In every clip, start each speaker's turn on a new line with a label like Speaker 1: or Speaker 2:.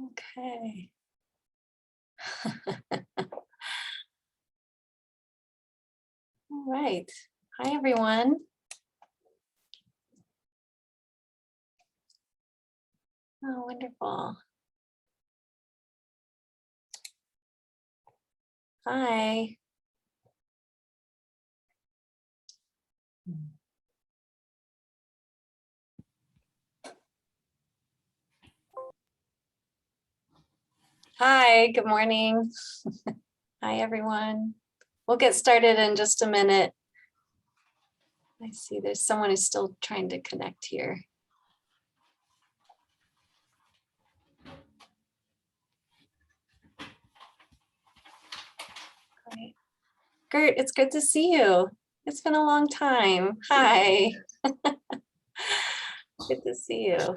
Speaker 1: Okay. All right. Hi, everyone. Oh, wonderful. Hi. Hi, good morning. Hi, everyone. We'll get started in just a minute. I see there's someone who's still trying to connect here. Great. Gert, it's good to see you. It's been a long time. Hi. Good to see you.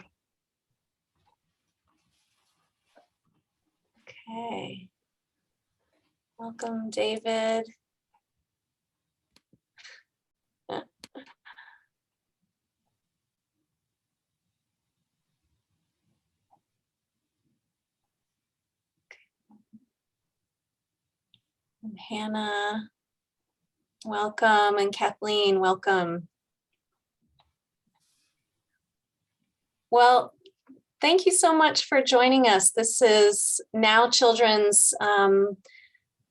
Speaker 1: Okay. Welcome, David. And Hannah, welcome, and Kathleen, welcome. Well, thank you so much for joining us. This is Now Children's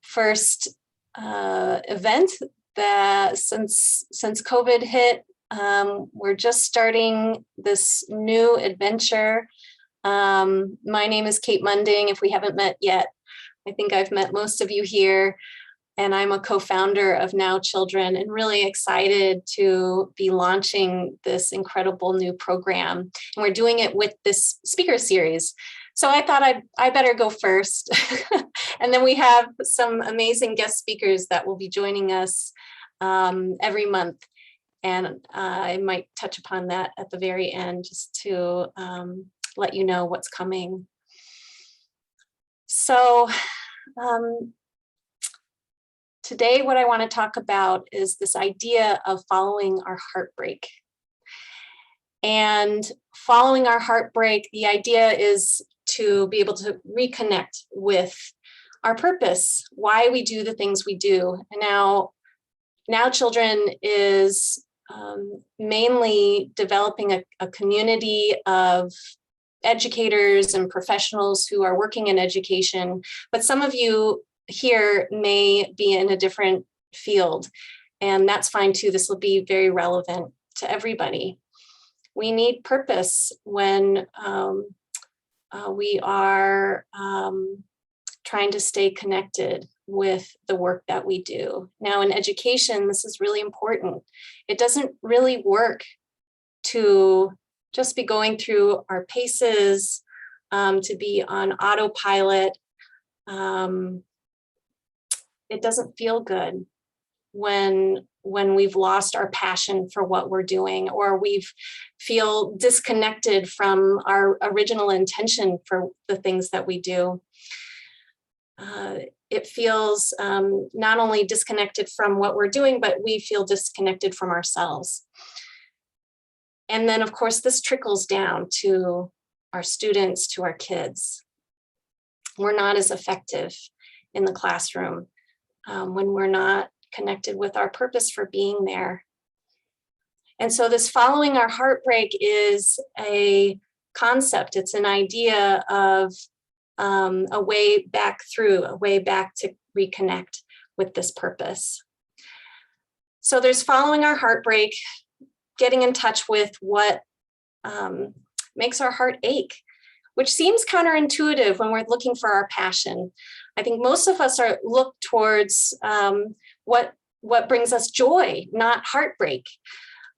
Speaker 1: first event that since COVID hit, we're just starting this new adventure. My name is Kate Munding. If we haven't met yet, I think I've met most of you here. And I'm a co-founder of Now Children and really excited to be launching this incredible new program. And we're doing it with this speaker series. So I thought I better go first. And then we have some amazing guest speakers that will be joining us every month. And I might touch upon that at the very end just to let you know what's coming. So today, what I want to talk about is this idea of following our heartbreak. And following our heartbreak, the idea is to be able to reconnect with our purpose, why we do the things we do. And Now Children is mainly developing a community of educators and professionals who are working in education, but some of you here may be in a different field, and that's fine too. This will be very relevant to everybody. We need purpose when we are trying to stay connected with the work that we do. Now in education, this is really important. It doesn't really work to just be going through our paces, to be on autopilot. It doesn't feel good when we've lost our passion for what we're doing, or we feel disconnected from our original intention for the things that we do. It feels not only disconnected from what we're doing, but we feel disconnected from ourselves. And then, of course, this trickles down to our students, to our kids. We're not as effective in the classroom when we're not connected with our purpose for being there. And so this following our heartbreak is a concept. It's an idea of a way back through, a way back to reconnect with this purpose. So there's following our heartbreak, getting in touch with what makes our heart ache, which seems counterintuitive when we're looking for our passion. I think most of us look towards what brings us joy, not heartbreak.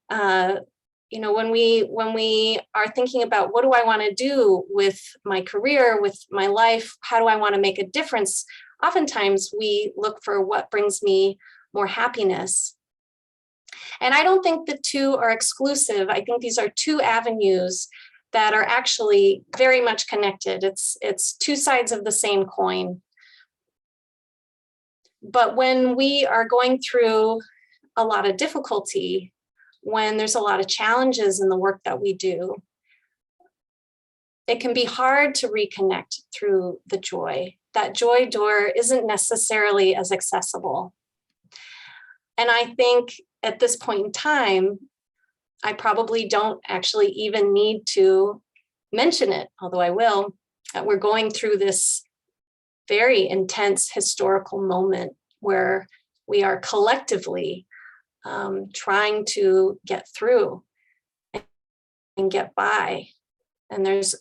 Speaker 1: You know, when we are thinking about what do I want to do with my career, with my life, how do I want to make a difference? Oftentimes we look for what brings me more happiness. And I don't think the two are exclusive. I think these are two avenues that are actually very much connected. It's two sides of the same coin. But when we are going through a lot of difficulty, when there's a lot of challenges in the work that we do, it can be hard to reconnect through the joy. That joy door isn't necessarily as accessible. And I think at this point in time, I probably don't actually even need to mention it, although I will, that we're going through this very intense historical moment where we are collectively trying to get through and get by. And there's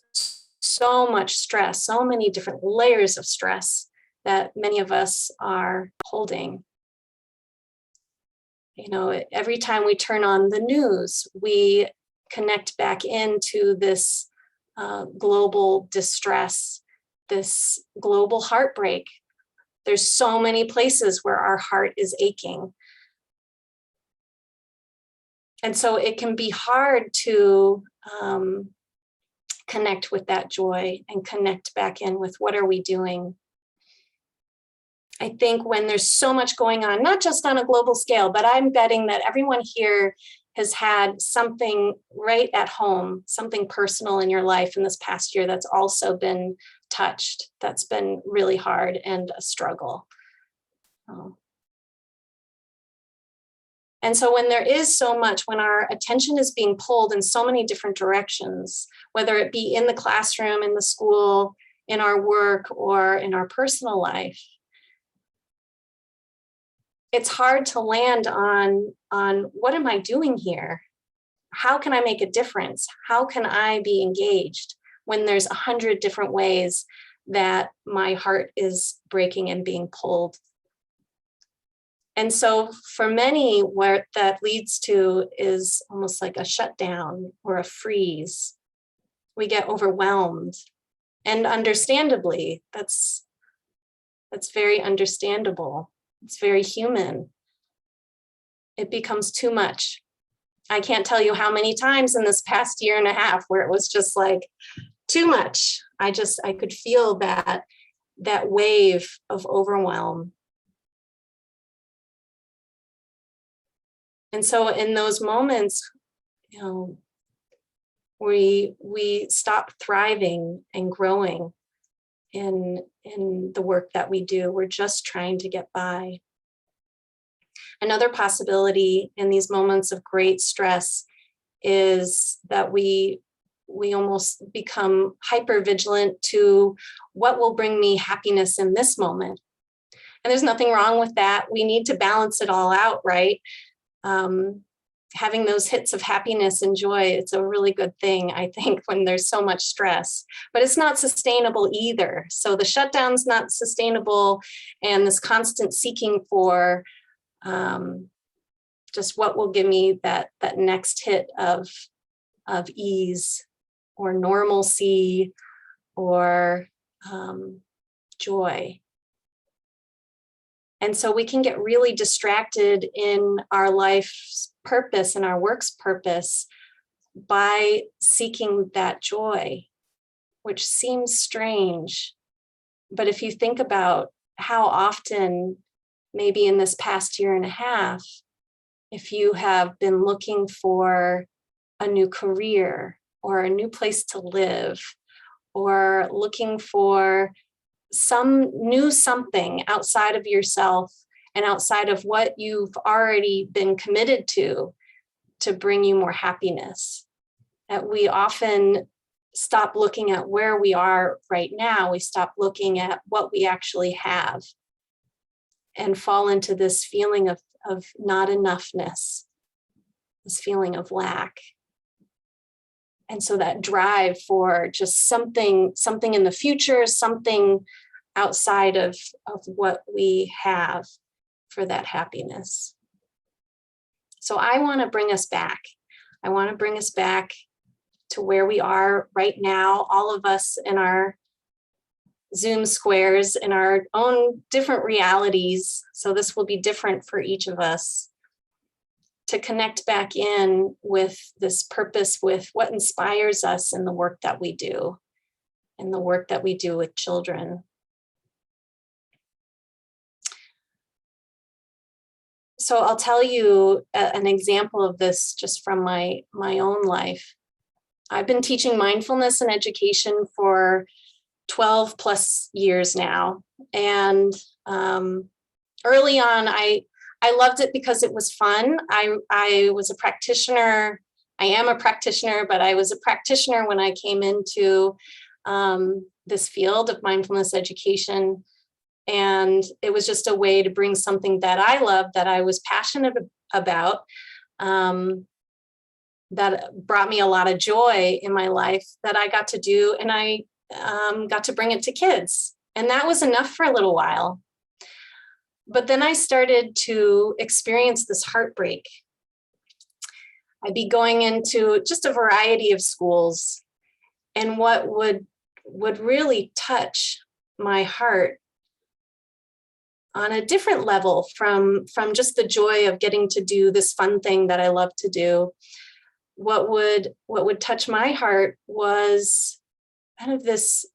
Speaker 1: so much stress, so many different layers of stress that many of us are holding. You know, every time we turn on the news, we connect back into this global distress, this global heartbreak. There's so many places where our heart is aching. And so it can be hard to connect with that joy and connect back in with what are we doing. I think when there's so much going on, not just on a global scale, but I'm betting that everyone here has had something right at home, something personal in your life in this past year that's also been touched, that's been really hard and a struggle. And so when there is so much, when our attention is being pulled in so many different directions, whether it be in the classroom, in the school, in our work, or in our personal life, it's hard to land on what am I doing here? How can I make a difference? How can I be engaged when there's 100 different ways that my heart is breaking and being pulled? And so for many, what that leads to is almost like a shutdown or a freeze. We get overwhelmed. And understandably, that's very understandable. It's very human. It becomes too much. I can't tell you how many times in this past year and a half where it was just like too much. I could feel that wave of overwhelm. And so in those moments, you know, we stop thriving and growing in the work that we do. We're just trying to get by. Another possibility in these moments of great stress is that we almost become hyper vigilant to what will bring me happiness in this moment. And there's nothing wrong with that. We need to balance it all out, right? Having those hits of happiness and joy, it's a really good thing, I think, when there's so much stress, but it's not sustainable either. So the shutdown's not sustainable, and this constant seeking for just what will give me that next hit of ease or normalcy or joy. And so we can get really distracted in our life's purpose and our work's purpose by seeking that joy, which seems strange. But if you think about how often, maybe in this past year and a half, if you have been looking for a new career or a new place to live, or looking for some new something outside of yourself and outside of what you've already been committed to bring you more happiness, that we often stop looking at where we are right now. We stop looking at what we actually have and fall into this feeling of not enoughness, this feeling of lack. And so that drive for just something in the future, something outside of what we have for that happiness. So I want to bring us back. I want to bring us back to where we are right now, all of us in our Zoom squares, in our own different realities. So this will be different for each of us, to connect back in with this purpose, with what inspires us in the work that we do, and the work that we do with children. So I'll tell you an example of this just from my own life. I've been teaching mindfulness and education for 12 plus years now. And early on, I loved it because it was fun. I was a practitioner. I am a practitioner, but I was a practitioner when I came into this field of mindfulness education. And it was just a way to bring something that I loved, that I was passionate about, that brought me a lot of joy in my life, that I got to do. And I got to bring it to kids. And that was enough for a little while. But then I started to experience this heartbreak. I'd be going into just a variety of schools, and what would really touch my heart on a different level from just the joy of getting to do this fun thing that I love to do. What would touch my heart was kind of this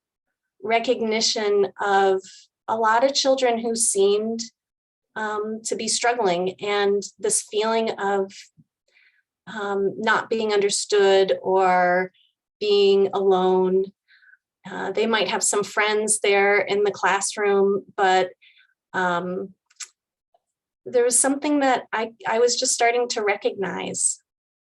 Speaker 1: recognition of a lot of children who seemed to be struggling, and this feeling of not being understood or being alone. They might have some friends there in the classroom, but there was something that I was just starting to recognize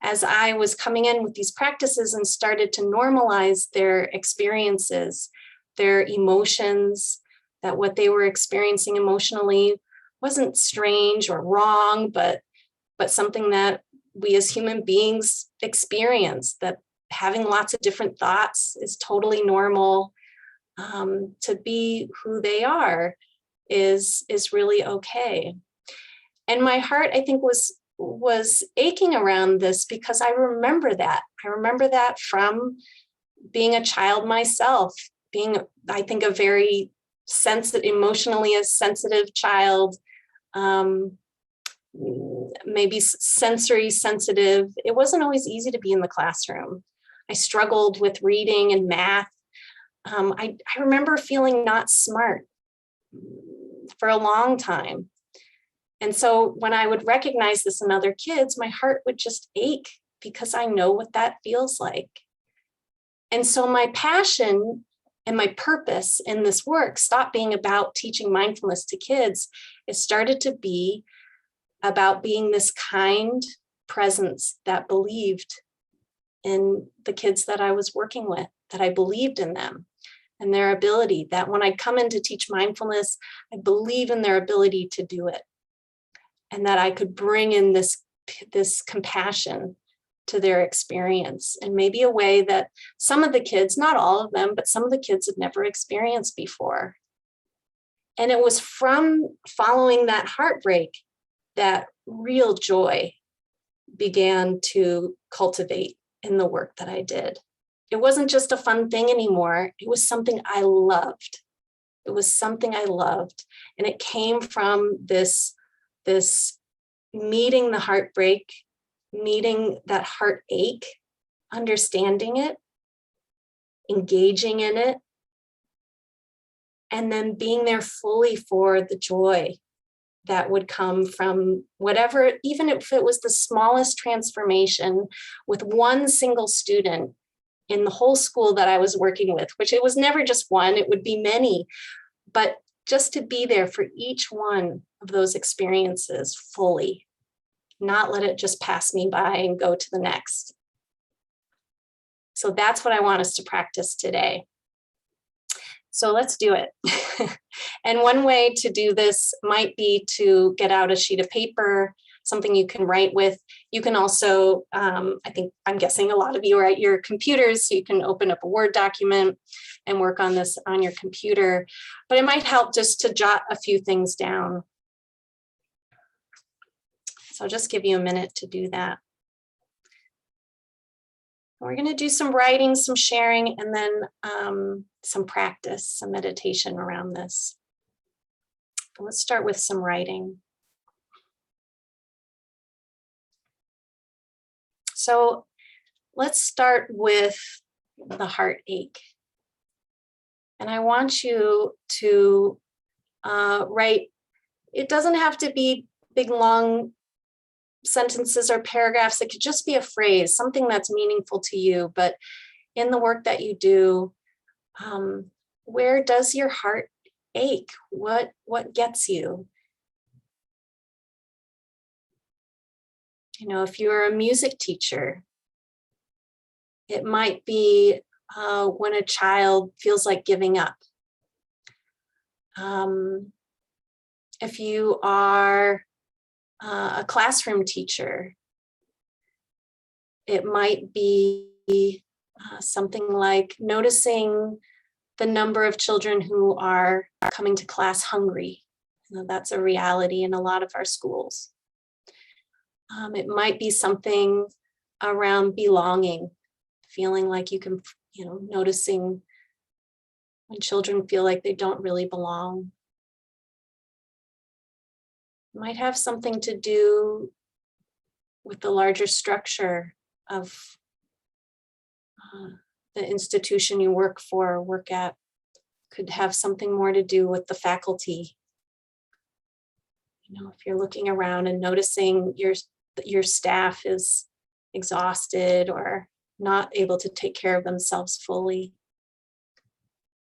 Speaker 1: as I was coming in with these practices and started to normalize their experiences, their emotions, that what they were experiencing emotionally wasn't strange or wrong, but something that we as human beings experience, that having lots of different thoughts is totally normal. To be who they are is really okay. And my heart, I think, was aching around this because I remember that. I remember that from being a child myself, being, I think, a very emotionally a sensitive child, maybe sensory sensitive. It wasn't always easy to be in the classroom. I struggled with reading and math. I remember feeling not smart for a long time. And so when I would recognize this in other kids, my heart would just ache because I know what that feels like. And so my passion and my purpose in this work stopped being about teaching mindfulness to kids. It started to be about being this kind presence that believed in the kids that I was working with, that I believed in them and their ability, that when I come in to teach mindfulness, I believe in their ability to do it. And that I could bring in this compassion to their experience in maybe a way that some of the kids, not all of them, but some of the kids had never experienced before. And it was from following that heartbreak that real joy began to cultivate in the work that I did. It wasn't just a fun thing anymore. It was something I loved. It was something I loved. And it came from this meeting the heartbreak, meeting that heartache, understanding it, engaging in it, and then being there fully for the joy that would come from whatever, even if it was the smallest transformation with one single student in the whole school that I was working with, which it was never just one, it would be many, but just to be there for each one of those experiences fully, not let it just pass me by and go to the next. So that's what I want us to practice today. So let's do it. And one way to do this might be to get out a sheet of paper, something you can write with. You can also, I'm guessing a lot of you are at your computers, so you can open up a Word document and work on this on your computer. But it might help just to jot a few things down. So I'll just give you a minute to do that. We're going to do some writing, some sharing, and then some practice, some meditation around this. Let's start with some writing. So let's start with the heartache. And I want you to write, it doesn't have to be big, long sentences or paragraphs. It could just be a phrase, something that's meaningful to you. But in the work that you do, where does your heart ache? What gets you? You know, if you're a music teacher, it might be when a child feels like giving up. If you are a classroom teacher, it might be something like noticing the number of children who are coming to class hungry. You know, that's a reality in a lot of our schools. It might be something around belonging, feeling like you can, you know, noticing when children feel like they don't really belong. It might have something to do with the larger structure of the institution you work for or work at. Could have something more to do with the faculty. You know, if you're looking around and noticing your staff is exhausted or not able to take care of themselves fully.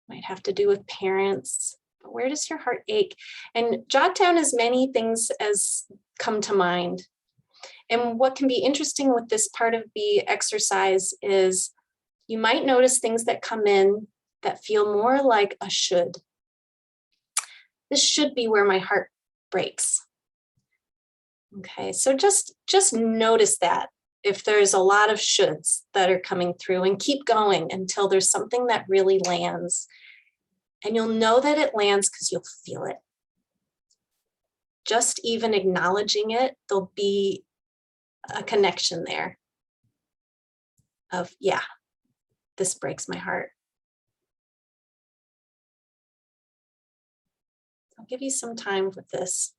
Speaker 1: Might have to do with parents. But where does your heart ache? And jot down as many things as come to mind. And what can be interesting with this part of the exercise is you might notice things that come in that feel more like a should. This should be where my heart breaks. Okay, so just notice that if there's a lot of shoulds that are coming through, and keep going until there's something that really lands. And you'll know that it lands because you'll feel it. Just even acknowledging it, there'll be a connection there of, yeah, this breaks my heart. I'll give you some time with this.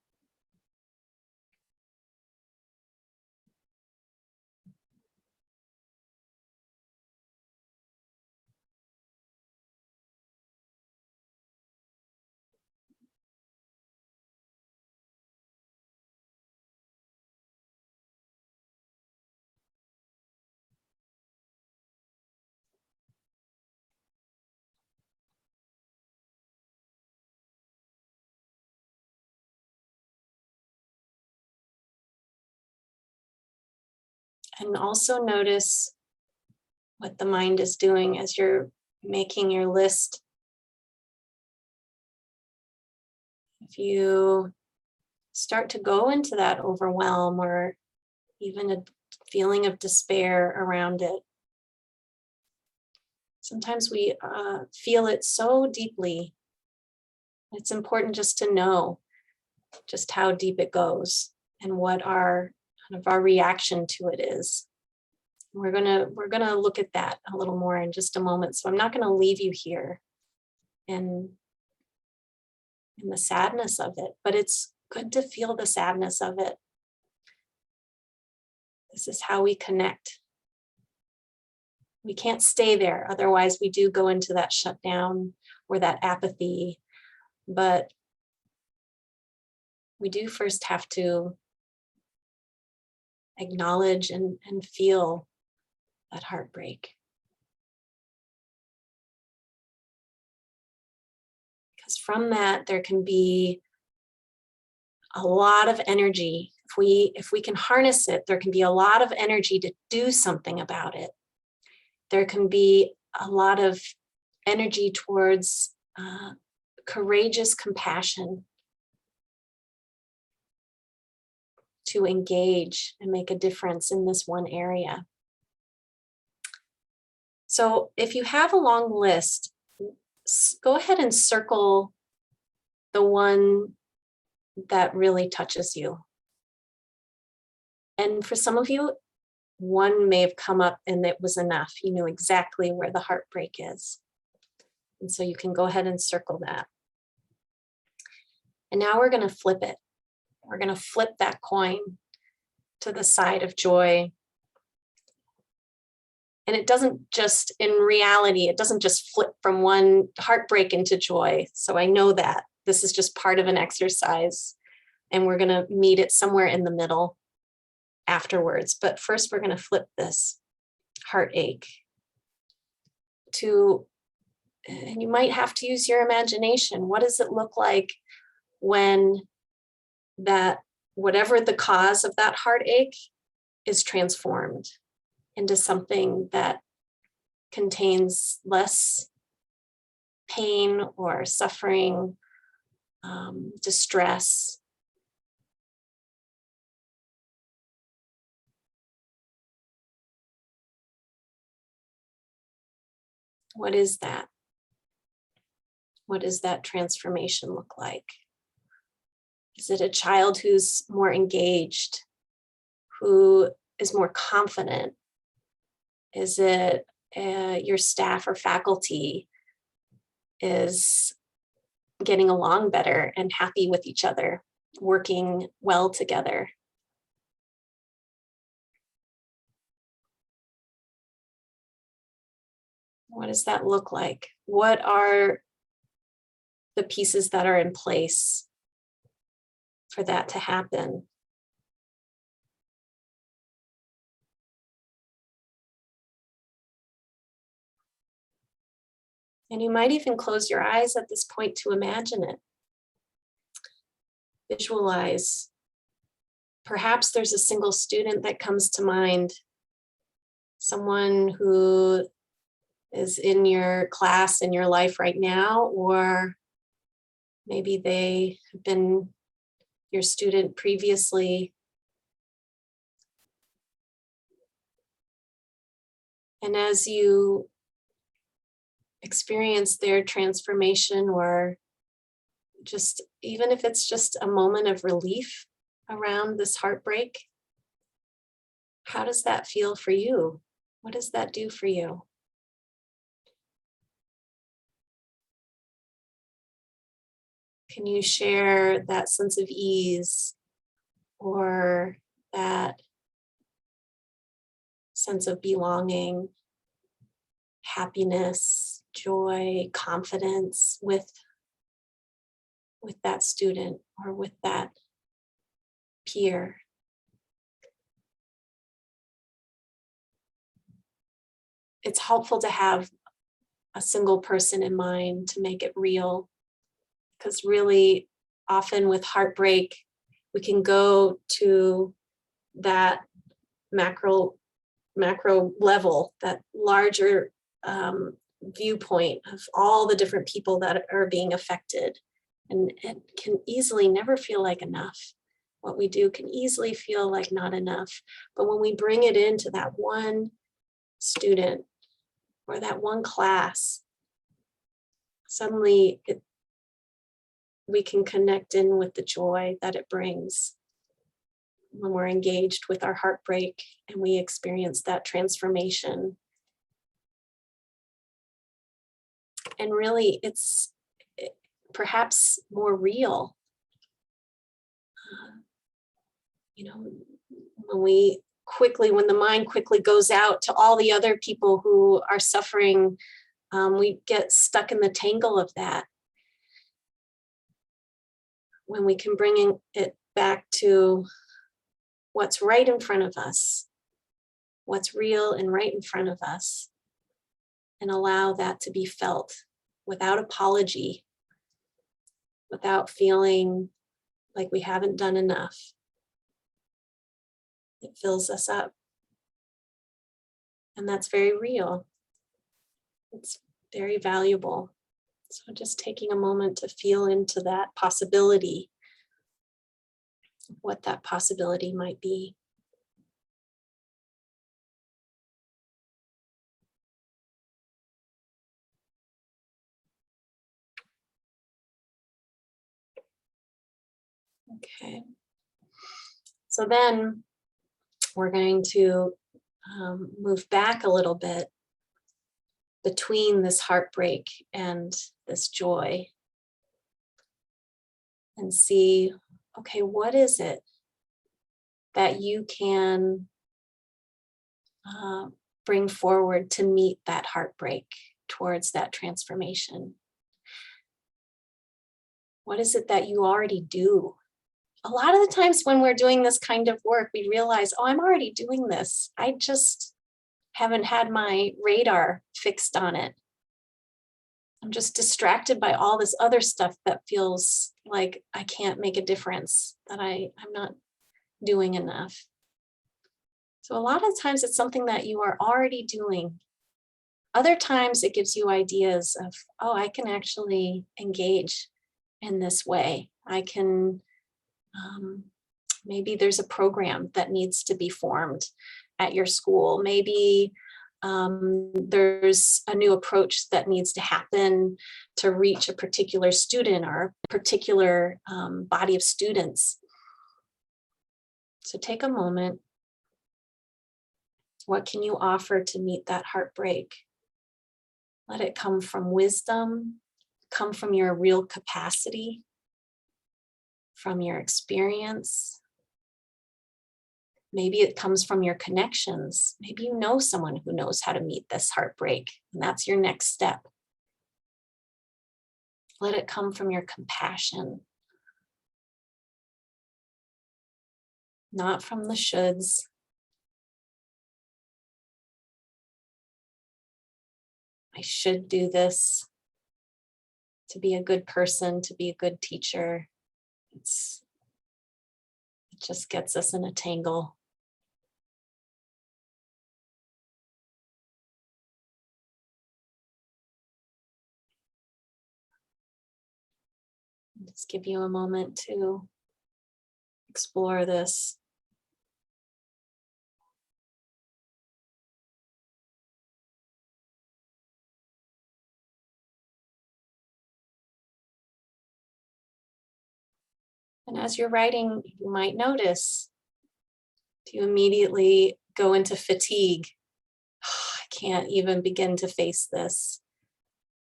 Speaker 1: And also notice what the mind is doing as you're making your list. If you start to go into that overwhelm or even a feeling of despair around it, sometimes we feel it so deeply. It's important just to know just how deep it goes and what our kind of our reaction to it is. We're gonna look at that a little more in just a moment. So I'm not gonna leave you here in the sadness of it, but it's good to feel the sadness of it. This is how we connect. We can't stay there, otherwise we do go into that shutdown or that apathy, but we do first have to acknowledge and feel that heartbreak. Because from that, there can be a lot of energy. If we can harness it, there can be a lot of energy to do something about it. There can be a lot of energy towards courageous compassion to engage and make a difference in this one area. So if you have a long list, go ahead and circle the one that really touches you. And for some of you, one may have come up and it was enough. You knew exactly where the heartbreak is. And so you can go ahead and circle that. And now we're going to flip it. We're going to flip that coin to the side of joy. And it doesn't just, in reality, it doesn't just flip from one heartbreak into joy. So I know that this is just part of an exercise, and we're going to meet it somewhere in the middle. afterwards. But first, we're going to flip this heartache to, and you might have to use your imagination. What does it look like when that, whatever the cause of that heartache, is transformed into something that contains less pain or suffering, distress? What is that? What does that transformation look like? Is it a child who's more engaged, who is more confident? Is it your staff or faculty is getting along better and happy with each other, working well together? What does that look like? What are the pieces that are in place for that to happen? And you might even close your eyes at this point to imagine it. Visualize. Perhaps there's a single student that comes to mind, someone who is in your class, in your life right now, or maybe they have been your student previously. And as you experience their transformation, or just, even if it's just a moment of relief around this heartbreak, how does that feel for you? What does that do for you? Can you share that sense of ease or that sense of belonging, happiness, joy, confidence with that student or with that peer? It's helpful to have a single person in mind to make it real, because really often with heartbreak, we can go to that macro level, that larger viewpoint of all the different people that are being affected. And it can easily never feel like enough. What we do can easily feel like not enough. But when we bring it into that one student or that one class, suddenly we can connect in with the joy that it brings when we're engaged with our heartbreak and we experience that transformation. And really, it's perhaps more real. When the mind quickly goes out to all the other people who are suffering, we get stuck in the tangle of that. When we can bring it back to what's right in front of us, what's real and right in front of us, and allow that to be felt without apology, without feeling like we haven't done enough. It fills us up. And that's very real. It's very valuable. So just taking a moment to feel into that possibility, what that possibility might be. Okay. So then we're going to move back a little bit between this heartbreak and this joy and see, okay, what is it that you can bring forward to meet that heartbreak towards that transformation? What is it that you already do? a lot of the times when we're doing this kind of work, we realize, oh, I'm already doing this. I just haven't had my radar fixed on it. I'm just distracted by all this other stuff that feels like I can't make a difference, that I'm not doing enough. So a lot of times it's something that you are already doing. Other times it gives you ideas of, oh, I can actually engage in this way. I can, maybe there's a program that needs to be formed at your school. Maybe there's a new approach that needs to happen to reach a particular student or a particular body of students. So take a moment. What can you offer to meet that heartbreak? Let it come from wisdom, come from your real capacity, from your experience. Maybe it comes from your connections. Maybe you know someone who knows how to meet this heartbreak, and that's your next step. Let it come from your compassion, not from the shoulds. I should do this to be a good person, to be a good teacher. It just gets us in a tangle. Just give you a moment to explore this. And as you're writing, you might notice, do you immediately go into fatigue? Oh, I can't even begin to face this.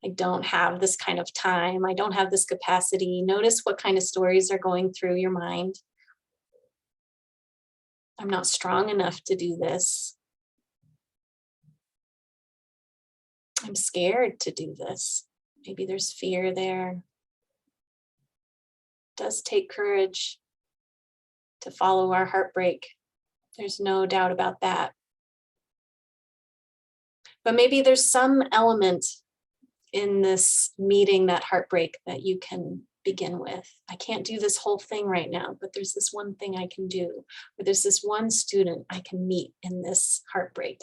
Speaker 1: I don't have this kind of time. I don't have this capacity. Notice what kind of stories are going through your mind. I'm not strong enough to do this. I'm scared to do this. Maybe there's fear there. It does take courage to follow our heartbreak. There's no doubt about that. But maybe there's some element in this meeting that heartbreak that you can begin with. I can't do this whole thing right now, but there's this one thing I can do, or there's this one student I can meet in this heartbreak.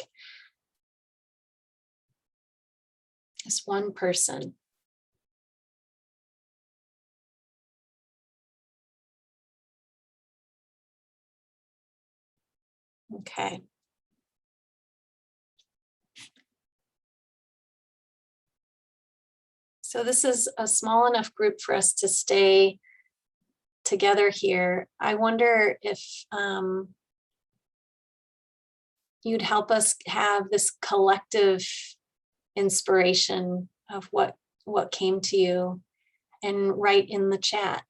Speaker 1: This one person. Okay. So this is a small enough group for us to stay together here. I wonder if you'd help us have this collective inspiration of what came to you and write in the chat.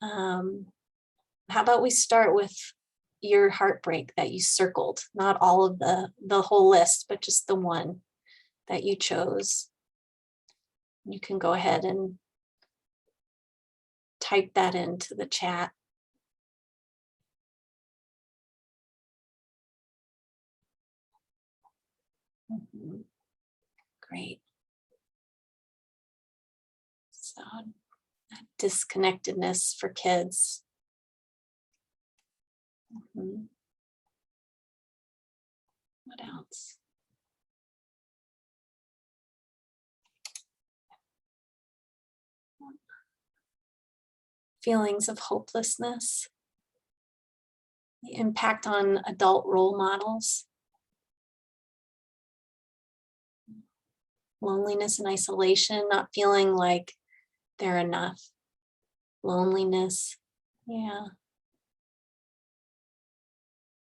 Speaker 1: How about we start with your heartbreak that you circled, not all of the whole list, but just the one that you chose. You can go ahead and type that into the chat. Great. So disconnectedness for kids. What else? Feelings of hopelessness. The impact on adult role models. Loneliness and isolation, not feeling like they're enough. Loneliness. Yeah.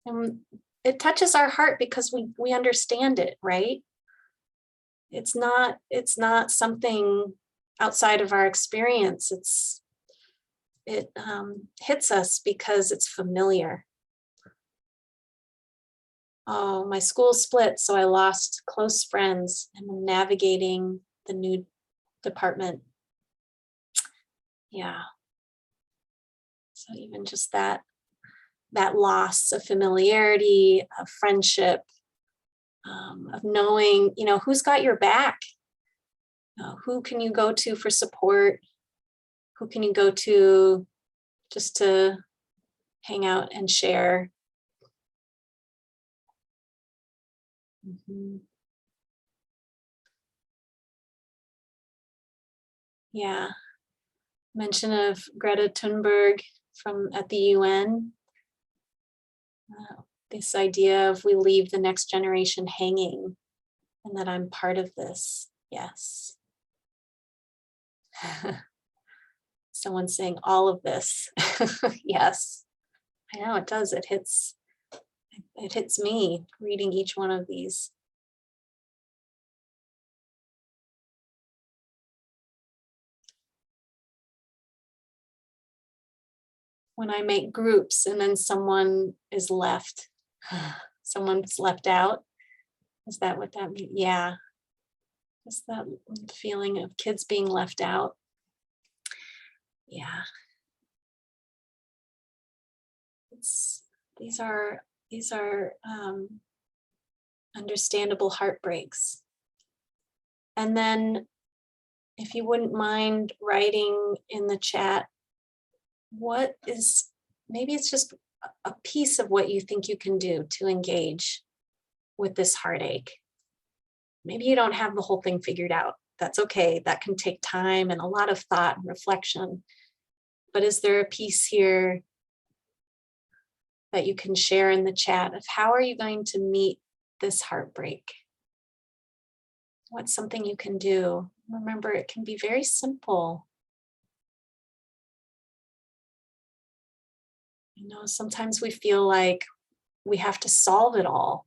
Speaker 1: And it touches our heart because we understand it, right? It's not something outside of our experience. It hits us because it's familiar. Oh, my school split, so I lost close friends and I'm navigating the new department. Yeah. So even just that loss of familiarity, of friendship, of knowing, who's got your back, who can you go to for support, who can you go to just to hang out and share. Mm-hmm. Yeah. Mention of Greta Thunberg at the UN. This idea of we leave the next generation hanging, and that I'm part of this. Yes. Someone saying all of this. Yes. I know it does. It hits me reading each one of these. When I make groups and then someone is left, someone's left out. Is that what that means? Yeah. Is that feeling of kids being left out? Yeah. These are understandable heartbreaks. And then if you wouldn't mind writing in the chat, maybe it's just a piece of what you think you can do to engage with this heartache. Maybe you don't have the whole thing figured out. That's okay. That can take time and a lot of thought and reflection. But is there a piece here that you can share in the chat of how are you going to meet this heartbreak? What's something you can do? Remember, it can be very simple. Sometimes we feel like we have to solve it all.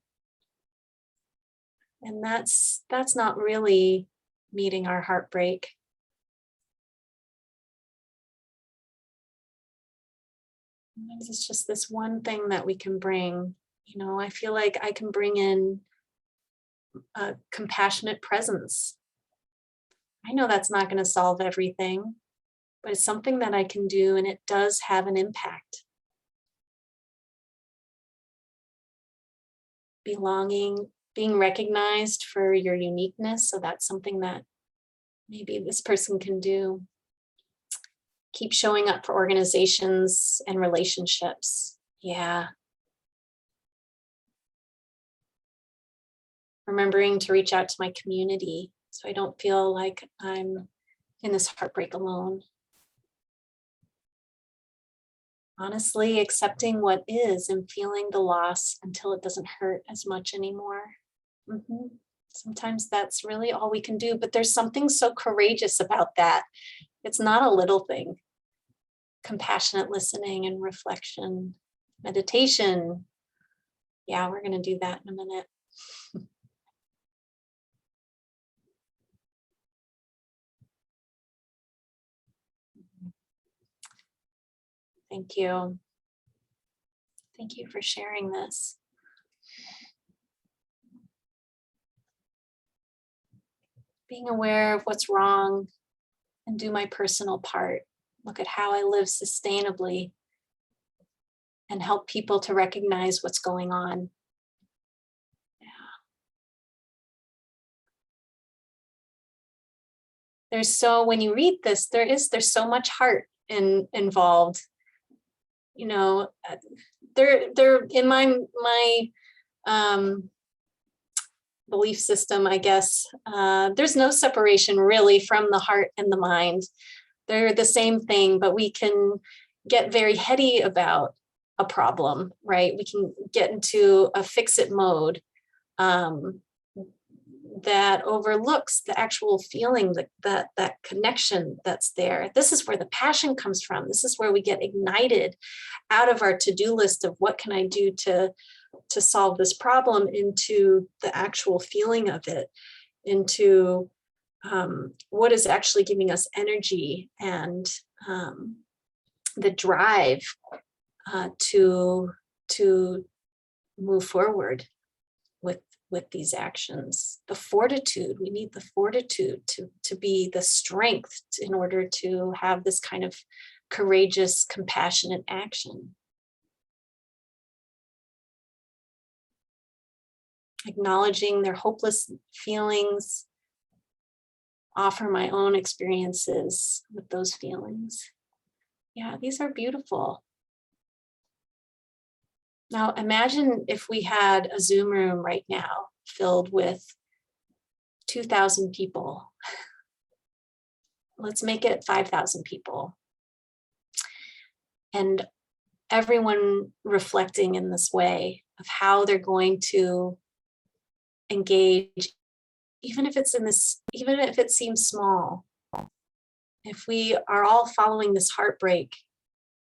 Speaker 1: And that's not really meeting our heartbreak. Sometimes it's just this one thing that we can bring. I feel like I can bring in a compassionate presence. I know that's not going to solve everything, but it's something that I can do, and it does have an impact. Belonging, being recognized for your uniqueness. So that's something that maybe this person can do. Keep showing up for organizations and relationships. Yeah. Remembering to reach out to my community so I don't feel like I'm in this heartbreak alone. Honestly, accepting what is and feeling the loss until it doesn't hurt as much anymore. Mm-hmm. Sometimes that's really all we can do, but there's something so courageous about that. It's not a little thing. Compassionate listening and reflection, meditation. Yeah, we're going to do that in a minute. Thank you. Thank you for sharing this. Being aware of what's wrong and do my personal part. Look at how I live sustainably and help people to recognize what's going on. Yeah. When you read this, there's so much heart involved. There in my belief system, I guess, there's no separation really from the heart and the mind. They're the same thing, but we can get very heady about a problem, right? We can get into a fix-it mode that overlooks the actual feeling, that connection that's there. This is where the passion comes from. This is where we get ignited out of our to-do list of what can I do to solve this problem into the actual feeling of it, into what is actually giving us energy and the drive to move forward with these actions. The fortitude, we need the fortitude to be the strength in order to have this kind of courageous, compassionate action. Acknowledging their hopeless feelings, offer my own experiences with those feelings. Yeah, these are beautiful. Now imagine if we had a Zoom room right now filled with 2,000 people. Let's make it 5,000 people. And everyone reflecting in this way of how they're going to engage, even if it seems small. If we are all following this heartbreak,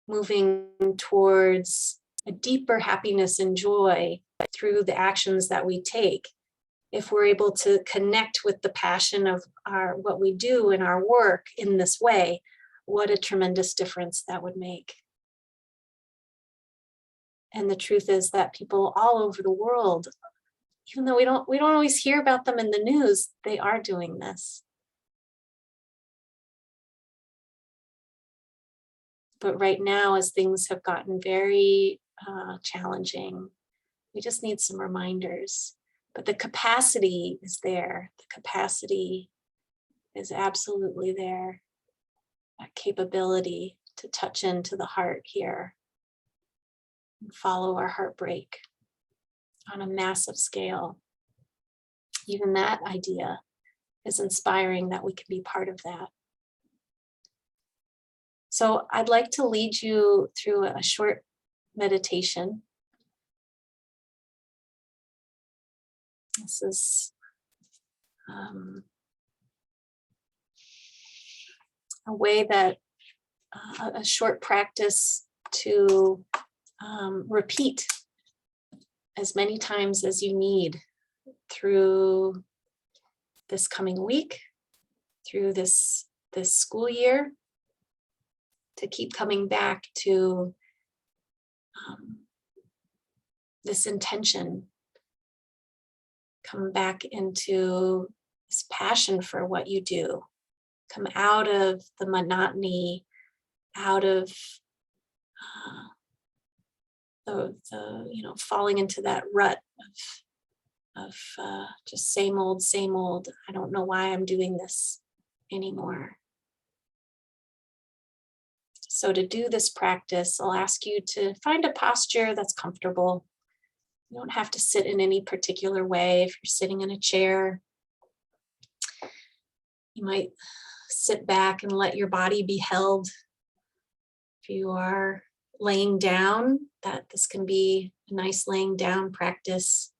Speaker 1: moving towards a deeper happiness and joy through the actions that we take, if we're able to connect with the passion of what we do in our work in this way, what a tremendous difference that would make. And the truth is that people all over the world, even though we don't always hear about them in the news, they are doing this. But right now, as things have gotten very challenging, we just need some reminders. But the capacity is there. The capacity is absolutely there. That capability to touch into the heart here and follow our heartbreak on a massive scale. Even that idea is inspiring, that we can be part of that. So I'd like to lead you through a short meditation. This is a way that a short practice to repeat as many times as you need through this coming week, through this school year, to keep coming back to this intention, come back into this passion for what you do, come out of the monotony, out of the falling into that rut of just same old. I don't know why I'm doing this anymore. So to do this practice, I'll ask you to find a posture that's comfortable. You don't have to sit in any particular way. If you're sitting in a chair, you might sit back and let your body be held. If you are laying down, that this can be a nice laying down practice.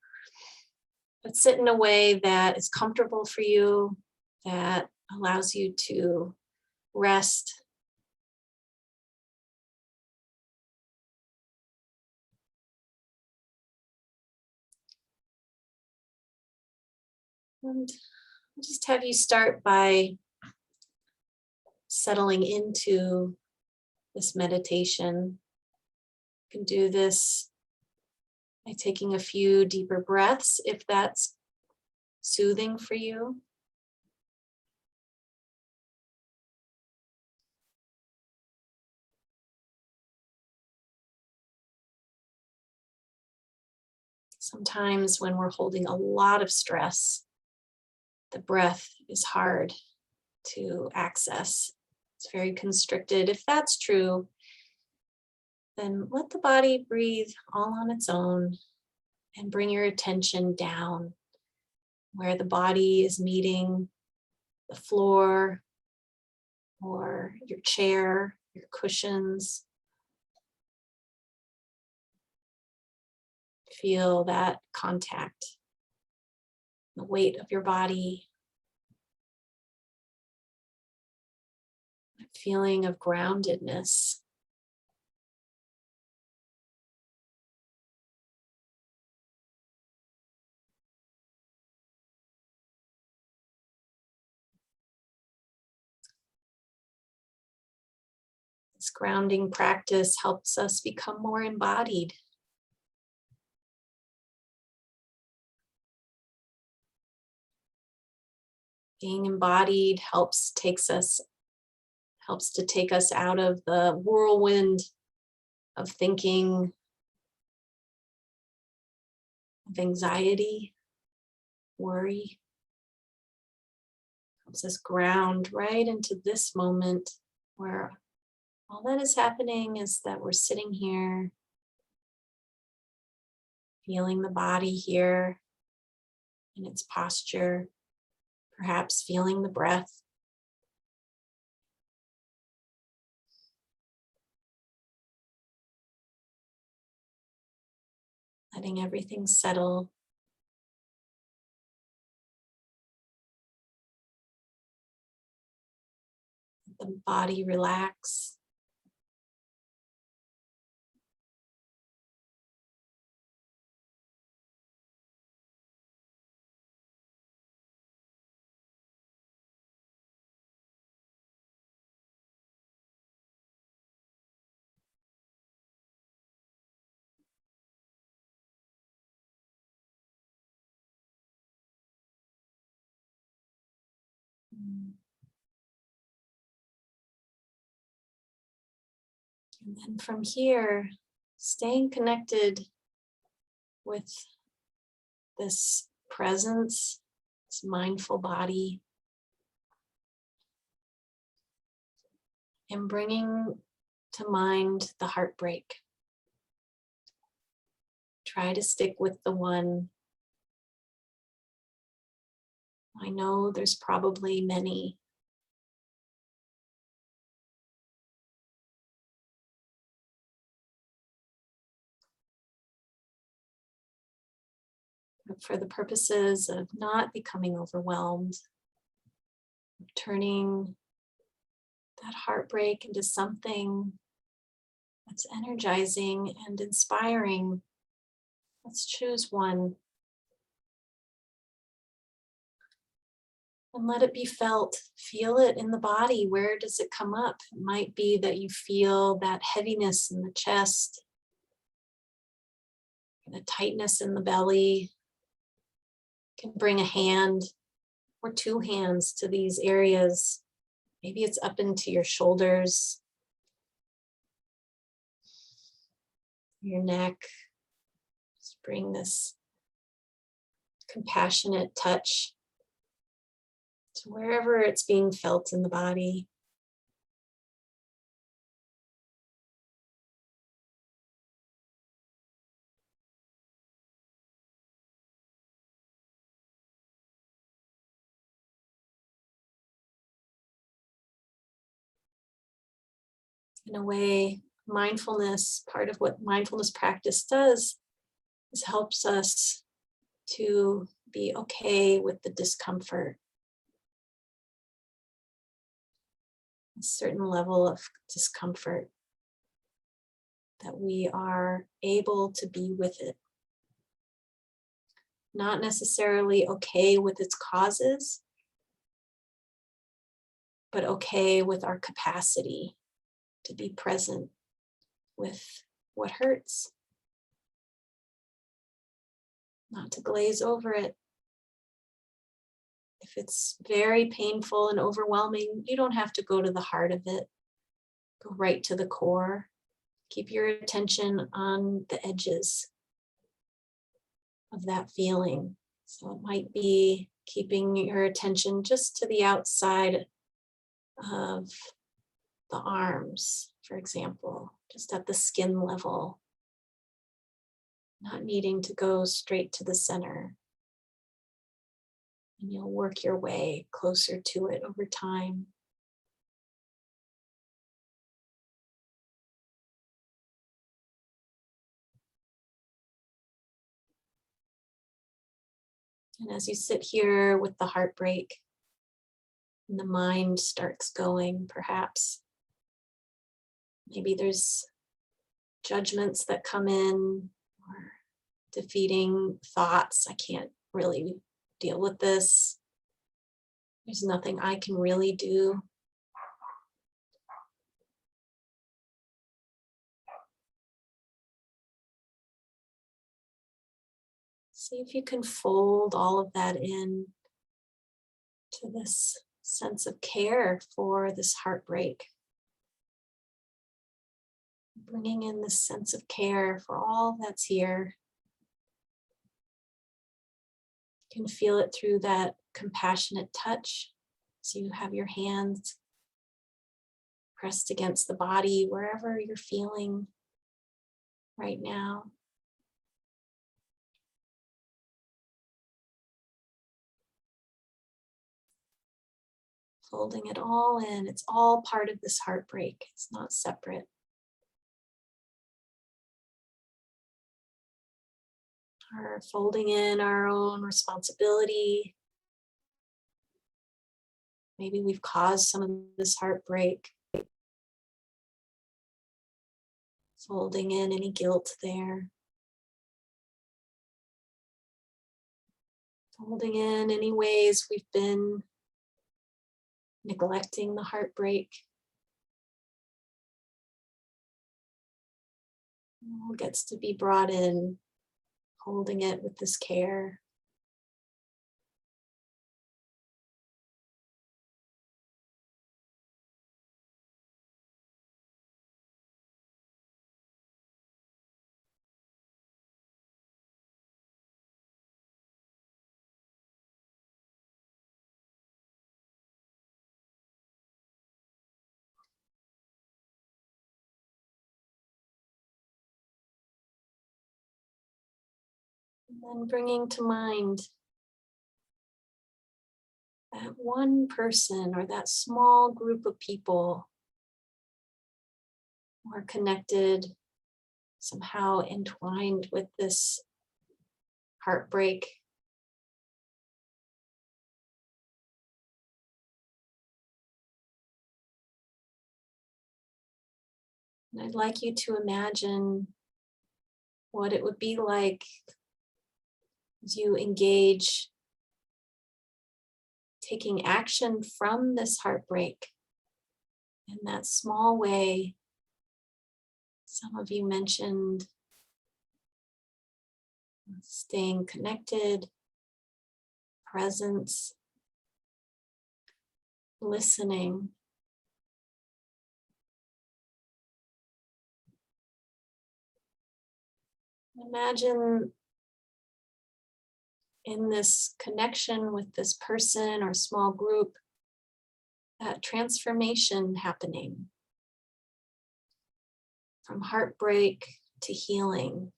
Speaker 1: But sit in a way that is comfortable for you, that allows you to rest. And I'll just have you start by settling into this meditation. You can do this by taking a few deeper breaths if that's soothing for you. Sometimes when we're holding a lot of stress, the breath is hard to access. It's very constricted. If that's true, then let the body breathe all on its own and bring your attention down where the body is meeting the floor or your chair, your cushions. Feel that contact, the weight of your body, that feeling of groundedness. This grounding practice helps us become more embodied. Being embodied takes us Helps to take us out of the whirlwind of thinking, of anxiety, worry. Helps us ground right into this moment where all that is happening is that we're sitting here, feeling the body here in its posture, perhaps feeling the breath. Letting everything settle. Let the body relax. And then from here, staying connected with this presence, this mindful body, and bringing to mind the heartbreak. Try to stick with the one. I know there's probably many. But for the purposes of not becoming overwhelmed, turning that heartbreak into something that's energizing and inspiring, let's choose one. And let it be felt. Feel it in the body. Where does it come up? It might be that you feel that heaviness in the chest, the tightness in the belly. You can bring a hand or two hands to these areas. Maybe it's up into your shoulders, your neck. Just bring this compassionate touch to wherever it's being felt in the body. In a way, mindfulness, part of what mindfulness practice does is helps us to be okay with the discomfort. A certain level of discomfort, that we are able to be with it. Not necessarily okay with its causes, but okay with our capacity to be present with what hurts. Not to glaze over it. If it's very painful and overwhelming, you don't have to go to the heart of it. Go right to the core. Keep your attention on the edges of that feeling. So it might be keeping your attention just to the outside of the arms, for example, just at the skin level, not needing to go straight to the center. And you'll work your way closer to it over time. And as you sit here with the heartbreak, and the mind starts going, perhaps, maybe there's judgments that come in, or defeating thoughts. I can't really deal with this. There's nothing I can really do. See if you can fold all of that in to this sense of care for this heartbreak. Bringing in this sense of care for all that's here. You can feel it through that compassionate touch. So you have your hands pressed against the body, wherever you're feeling right now. Folding it all in. It's all part of this heartbreak. It's not separate. Or folding in our own responsibility. Maybe we've caused some of this heartbreak. Folding in any guilt there. Folding in any ways we've been neglecting the heartbreak. All gets to be brought in, holding it with this care. And then bringing to mind that one person or that small group of people who are connected, somehow entwined with this heartbreak. And I'd like you to imagine what it would be like as you engage, taking action from this heartbreak in that small way. Some of you mentioned staying connected, presence, listening. Imagine in this connection with this person or small group, that transformation happening from heartbreak to healing,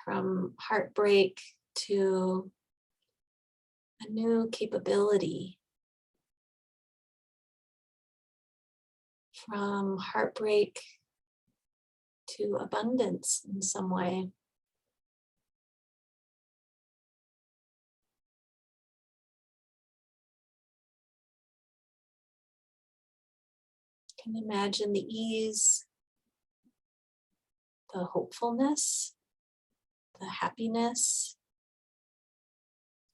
Speaker 1: from heartbreak to a new capability, from heartbreak to abundance in some way. You can imagine the ease, the hopefulness, the happiness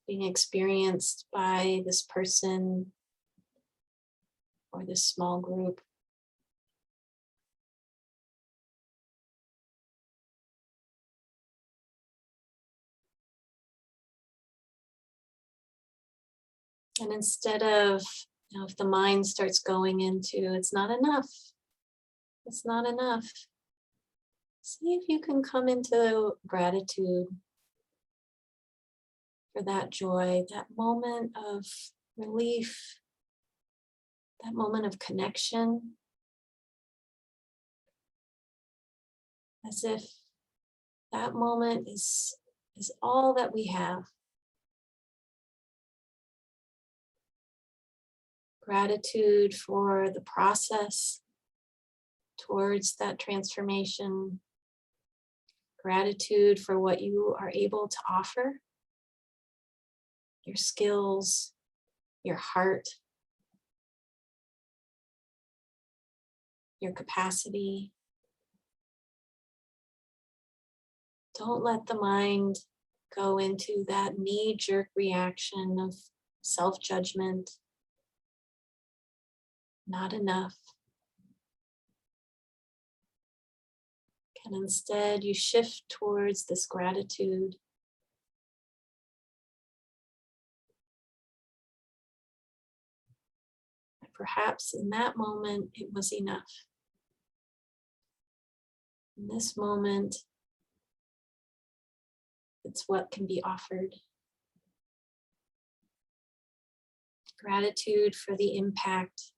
Speaker 1: being experienced by this person or this small group. And instead of, if the mind starts going into, it's not enough, it's not enough, see if you can come into gratitude for that joy, that moment of relief, that moment of connection, as if that moment is all that we have. Gratitude for the process towards that transformation. Gratitude for what you are able to offer. Your skills, your heart, your capacity. Don't let the mind go into that knee-jerk reaction of self-judgment. Not enough. And instead you shift towards this gratitude. Perhaps in that moment it was enough. In this moment, it's what can be offered. Gratitude for the impact,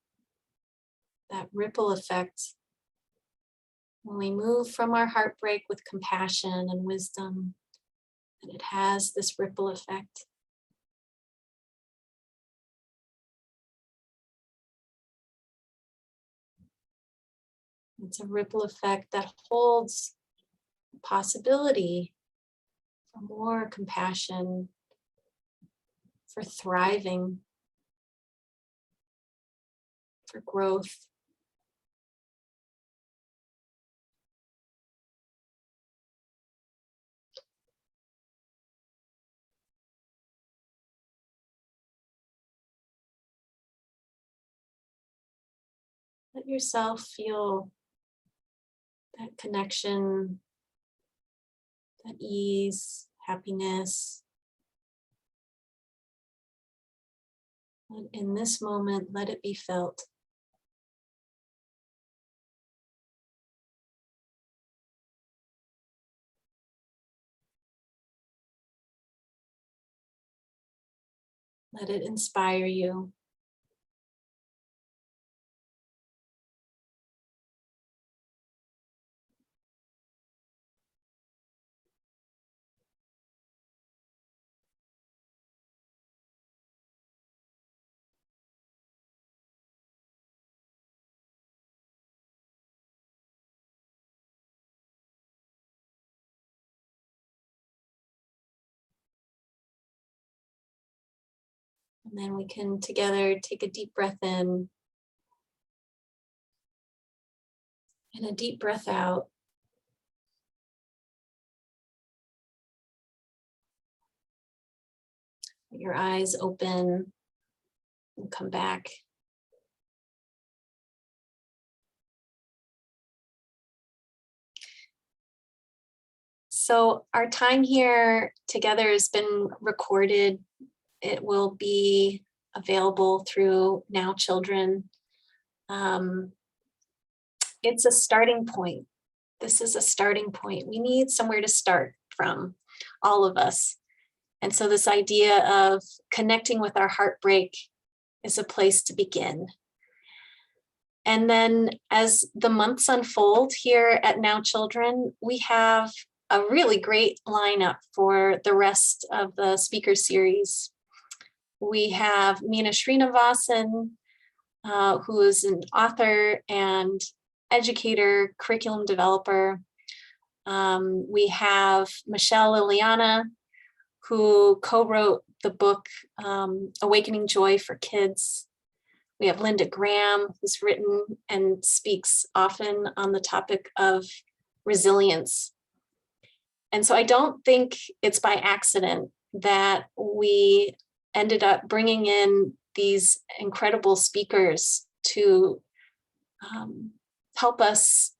Speaker 1: that ripple effect. When we move from our heartbreak with compassion and wisdom, and it has this ripple effect. It's a ripple effect that holds the possibility for more compassion, for thriving, for growth. Let yourself feel that connection, that ease, happiness. And in this moment, let it be felt. Let it inspire you. And then we can together take a deep breath in and a deep breath out. Let your eyes open and come back. So our time here together has been recorded. It will be available through Now Children. It's a starting point. This is a starting point. We need somewhere to start from, all of us. And so this idea of connecting with our heartbreak is a place to begin. And then as the months unfold here at Now Children, we have a really great lineup for the rest of the speaker series. We have Meena Srinivasan, who is an author and educator, curriculum developer. We have Michele Lilyanna, who co-wrote the book, Awakening Joy for Kids. We have Linda Graham, who's written and speaks often on the topic of resilience. And so I don't think it's by accident that we ended up bringing in these incredible speakers to help us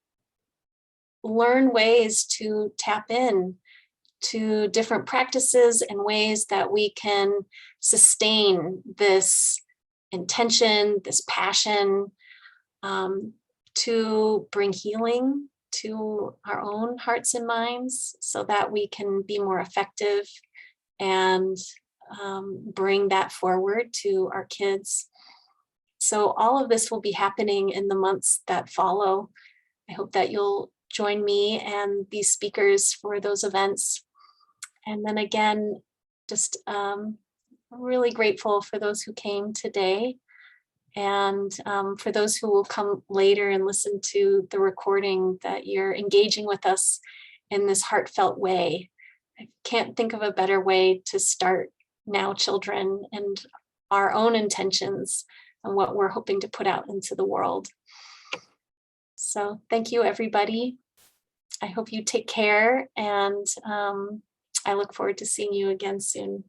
Speaker 1: learn ways to tap in to different practices and ways that we can sustain this intention, this passion, to bring healing to our own hearts and minds so that we can be more effective and bring that forward to our kids. So all of this will be happening in the months that follow. I hope that you'll join me and these speakers for those events. And then again, just really grateful for those who came today, and for those who will come later and listen to the recording, that you're engaging with us in this heartfelt way. I can't think of a better way to start Now Children and our own intentions and what we're hoping to put out into the world. So thank you, everybody. I hope you take care, and I look forward to seeing you again soon.